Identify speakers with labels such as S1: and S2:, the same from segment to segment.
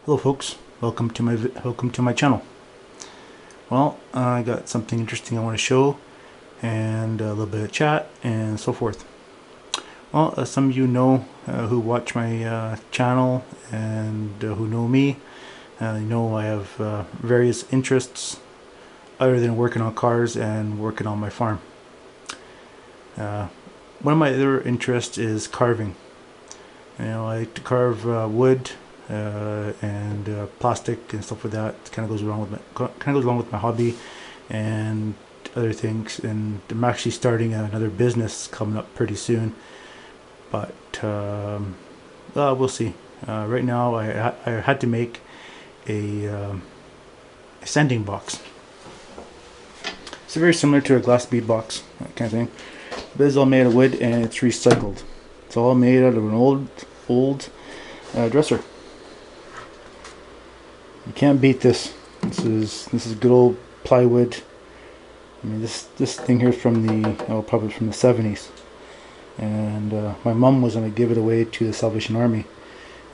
S1: Hello folks, welcome to my channel. Well, I got something interesting I want to show, and a little bit of chat and so forth. Well, as some of you know who watch my channel and who know me, you know I have various interests other than working on cars and working on my farm. One of my other interests is carving. You know, I like to carve wood and plastic and stuff like that. It kind of goes along with my hobby and other things. And I'm actually starting another business coming up pretty soon, but we'll see. Right now, I had to make a sanding box. It's very similar to a glass bead box, that kind of thing. This is all made of wood and it's recycled. It's all made out of an old dresser. You can't beat this. This is good old plywood. I mean, this thing here is from probably from the 70s, and my mom was gonna give it away to the Salvation Army,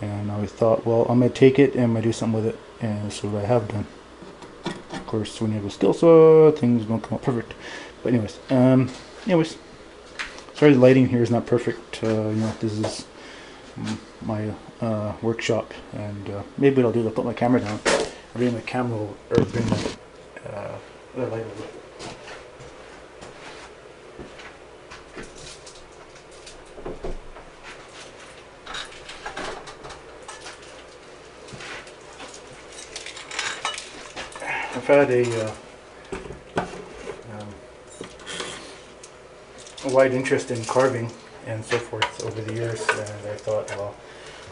S1: and I thought, well, I'm gonna take it and I'm gonna do something with it, and that's what I have done. Of course, when you have a skill saw, things don't come out perfect. But anyways, sorry the lighting here is not perfect. You know, this is my workshop, and maybe what I'll do is I'll put my camera down. I'll bring my camera over, or bring my other light over. I've had a wide interest in carving and so forth over the years, and I thought, well,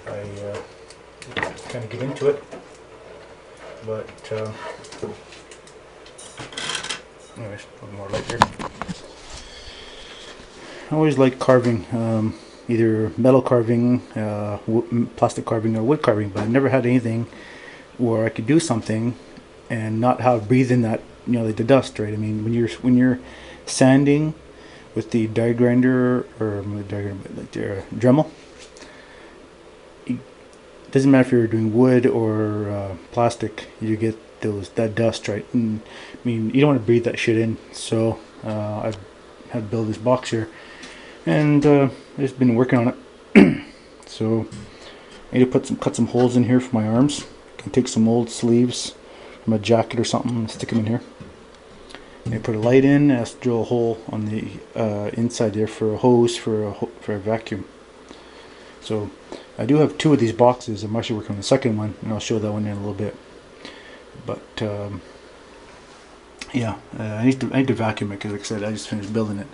S1: I kind of get into it. But anyways, a little more light here. I always like carving, either metal carving, plastic carving, or wood carving, but I never had anything where I could do something and not have breathe in that, you know, like the dust, right? I mean, when you're sanding with the die grinder, or like the Dremel, it doesn't matter if you're doing wood or plastic, you get that dust, right? And I mean, you don't want to breathe that shit in. So I've had to build this box here, and I've just been working on it. So I need to cut some holes in here for my arms. I can take some old sleeves from a jacket or something and stick them in here. And I put a light in, and I drill a hole on the inside there for a hose for a vacuum. So I do have two of these boxes. I'm actually working on the second one, and I'll show that one in a little bit. But yeah, I need to vacuum it because, like I said, I just finished building it.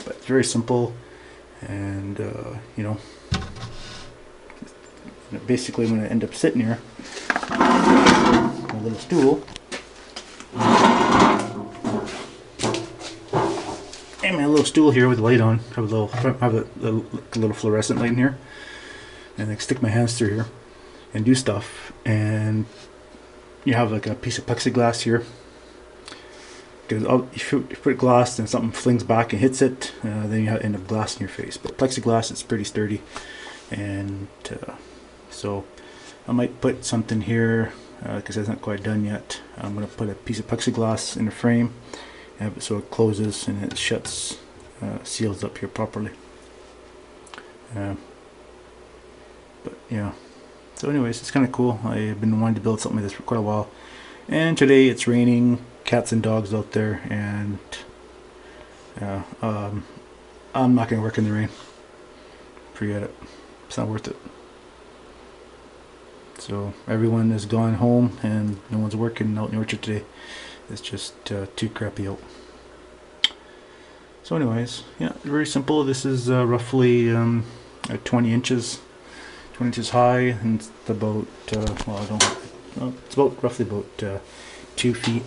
S1: But it's very simple, and you know, basically I'm going to end up sitting here on a little stool. And my little stool here with the light on. Have a little fluorescent light in here, and I can stick my hands through here and do stuff. And you have like a piece of plexiglass here, because if you put glass and something flings back and hits it, then you end up glass in your face. But plexiglass is pretty sturdy, and so I might put something here because it's not quite done yet. I'm going to put a piece of plexiglass in the frame, so it closes and it shuts, seals up here properly. But yeah, so anyways, it's kind of cool. I've been wanting to build something like this for quite a while, and today it's raining cats and dogs out there, and I'm not going to work in the rain. Forget it. It's not worth it. So everyone has gone home and no one's working out in the orchard today. It's just too crappy out. So anyways, yeah, very simple. This is roughly 20 inches high, and it's about it's about roughly about 2 feet,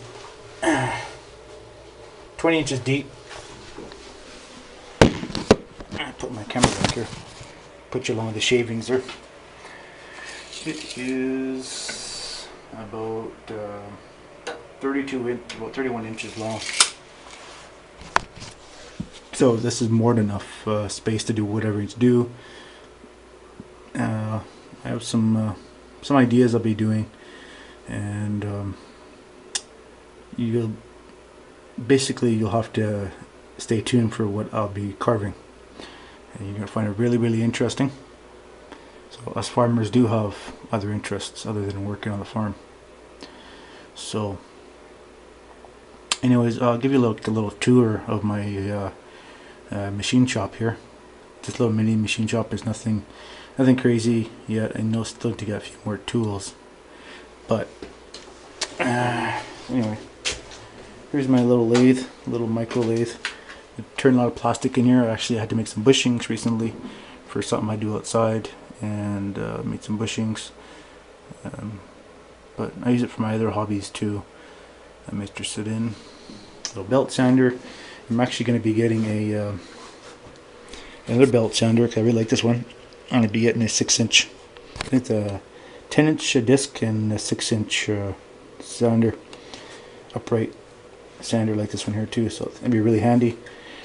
S1: 20 inches deep. I put my camera back here, put you along with the shavings there. It is about 31 inches long. So this is more than enough space to do whatever you need to do. I have some some ideas I'll be doing, and you'll have to stay tuned for what I'll be carving, and you're gonna find it really interesting. So us farmers do have other interests other than working on the farm. So anyways, I'll give you a little tour of my machine shop here. Just a little mini machine shop. There's nothing crazy yet. I know still need to get a few more tools, but anyway, here's my little lathe, little micro lathe. I turned a lot of plastic in here. Actually, I had to make some bushings recently for something I do outside, and made some bushings. But I use it for my other hobbies too. I'm interested in little belt sander. I'm actually going to be getting a another belt sander because I really like this one. I'm going to be getting a 6-inch. It's a 10-inch disc and a 6-inch sander, upright sander like this one here too. So it's going to be really handy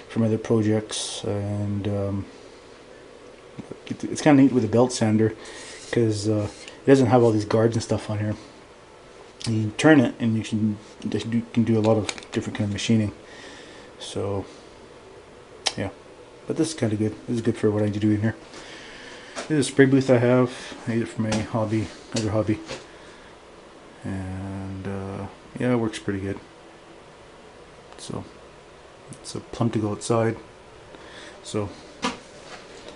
S1: for my other projects, and it's kind of neat with a belt sander because it doesn't have all these guards and stuff on here. You can turn it and you can do a lot of different kind of machining. So yeah, but this is kind of good. This is good for what I do in here. This is a spray booth I have. I use it for my other hobby, and yeah, it works pretty good. So it's a plumb to go outside. So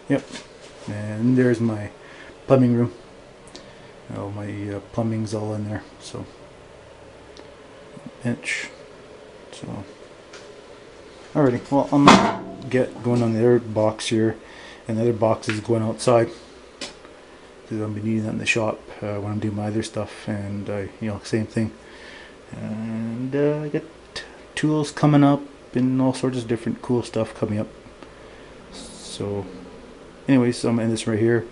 S1: yep, and there's my plumbing room. Oh, my plumbing's all in there. So bench. So alrighty, well, I'm gonna get going on the other box here, and the other box is going outside because I'll be needing that in the shop when I'm doing my other stuff, and same thing. And I got tools coming up and all sorts of different cool stuff coming up. So anyways, I'm gonna end this right here,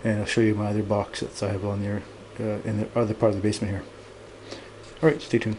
S1: and I'll show you my other box that I have on there in the other part of the basement here. Alright, stay tuned.